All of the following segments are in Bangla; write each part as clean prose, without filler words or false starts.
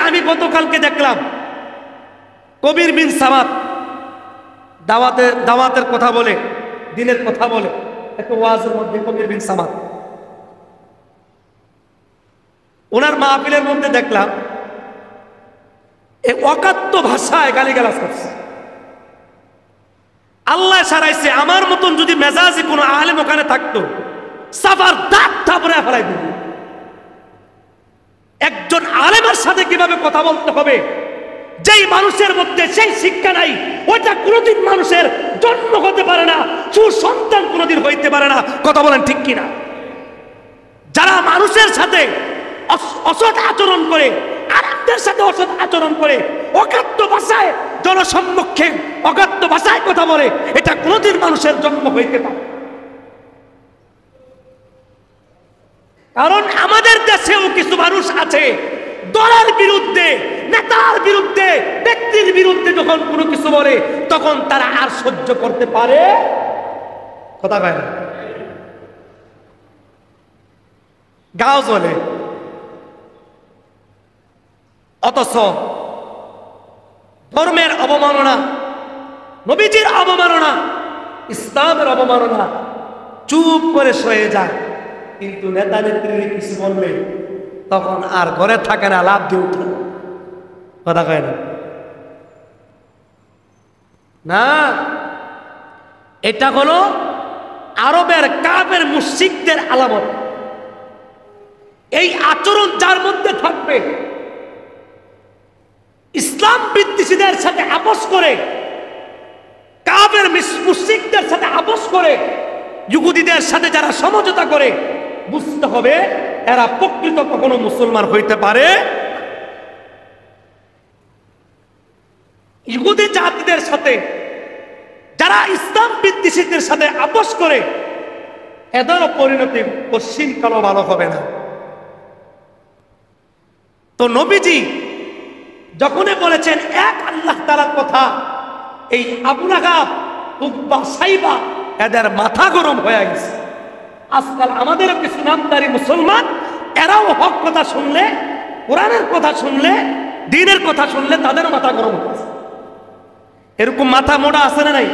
আমি গতকালকে দেখলাম কবির বিন সামাদ দাওয়াতের কথা বলে, দিনের কথা বলে, একটা ওয়াজের মধ্যে কবির বিন সামাদ ওনার মাহফিলের মধ্যে দেখলাম এই অকাত্য ভাষায় গালিগালাজ করছে। আল্লাহ সারাইছে, আমার মতন যদি মেজাজি কোনো আলেম ওখানে থাকতো সাফার দাঁত থাপড়ে ফেলাই দিত। একজন আলেমের সাথে কিভাবে কথা বলতে হবে, যেই মানুষের মধ্যে সেই শিক্ষা নাই, ওইটা কোনোদিন মানুষের জন্ম হতে পারে না, সুসন্তান কোনোদিন হইতে পারে না। কথা বলেন ঠিক কিনা? যারা মানুষের সাথে অসৎ আচরণ করে, আরেকদের সাথে অসৎ আচরণ করে, অকাত্য ভাষায় জনসম্মুখে অকাত্য ভাষায় কথা বলে, এটা কোনোদিন মানুষের জন্ম হইতে পারে। কারণ আমাদের দেশেও কিছু মানুষ আছে দলের বিরুদ্ধে, নেতার বিরুদ্ধে, ব্যক্তির বিরুদ্ধে যখন কোনো কিছু বলে তখন তারা আর সহ্য করতে পারে কথা কয় না, গাও জ্বলে। অথচ ধর্মের অবমাননা, নবীজির অবমাননা, ইসলামের অবমাননা চুপ করে সয়ে যায়। কিন্তু নেতা নেত্রীর কিছু বললে তখন আর ঘরে থাকে না, লাভ দিয়ে উঠে কথা কয় না। না, এটা হলো আরবের কাফের মুশরিকদের আলামত। এই আচরণ যার মধ্যে থাকবে, ইসলাম বিদ্বেষীদের সাথে আপোষ করে, কাফের মুশরিকদের সাথে আপোষ করে, ইহুদিদের সাথে যারা সমঝোতা করে, বুঝতে হবে এরা প্রকৃত কখনো মুসলমান হইতে পারে। ইহুদি জাতিদের সাথে যারা ইসলাম বিদ্বেষীদের সাথে আপোষ করে, এদেরও পরিণতি পশ্চিমকালও ভালো হবে না। তো নবীজি যখনই বলেছেন এক আল্লাহ তাআলার কথা, এই আবু লাহাব, উতবা, সাইবা এদের মাথা গরম হয়ে গেছে। আজকাল আমাদেরও কিছু নামদারি মুসলমান, এরাও হক কথা শুনলে, কোরআনের কথা শুনলে, দ্বীনের কথা শুনলে তাদের মাথা গরম হচ্ছে। এরকম মাথা মোড়া আছে না নাই?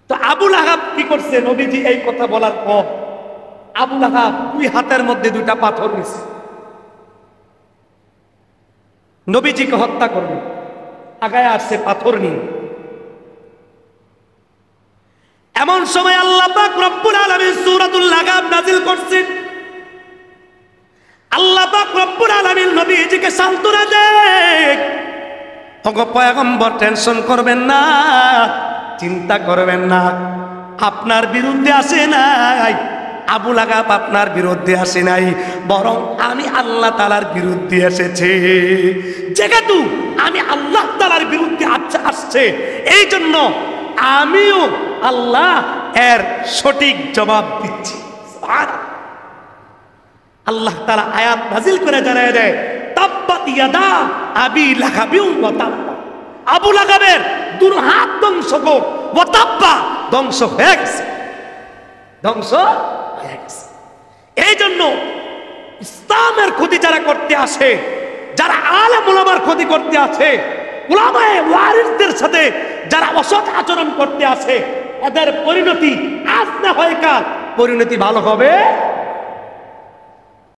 তো আবু লাহাব কি করছে? নবীজি এই কথা বলার পর আবু লাহাব দুই হাতের মধ্যে দুইটা পাথর নিছে, নবীজিকে হত্যা করবে, আগায় আসছে পাথর নিয়ে। এমন সময় আল্লাহ পাক রব্বুল আলামিন সূরাতুল লাগাব নাযিল করছেন। আল্লাহ পাক রব্বুল আলামিন নবীজিকে সান্ত্বনা দেন, ওগো পয়গম্বর টেনশন করবেন না, চিন্তা করবেন না, আপনার বিরুদ্ধে আসে নাই, আবু লাহাব আপনার বিরুদ্ধে আসে নাই, বরং আমি আল্লাহ তাআলার বিরুদ্ধে এসেছে। যেহেতু আমি আল্লাহ তাআলার বিরুদ্ধে আসছে, এই জন্য আমিও আল্লাহ এর সঠিক জবাব দিচ্ছি। আল্লাহ তাআলা আয়াত নাযিল করে জানায় দেয়, তাব্বাত ইয়াদা আবি লাহাবিন ওয়া তাব্বা, আবু লাহাবের দুই হাত ধ্বংস হোক, ওয়া তাব্বা ধ্বংস হয়ে গেছে, ধ্বংস হয়ে গেছে। এই জন্য ইসলামের ক্ষতি যারা করতে আসে, যারা আলেম ওলামার ক্ষতি করতে আসে, উলামায়ে ওয়ারিসদের সাথে যারা অসৎ আচরণ করতে আসে, এদের পরিণতি আজ না হয় কাল পরিণতি ভালো হবে।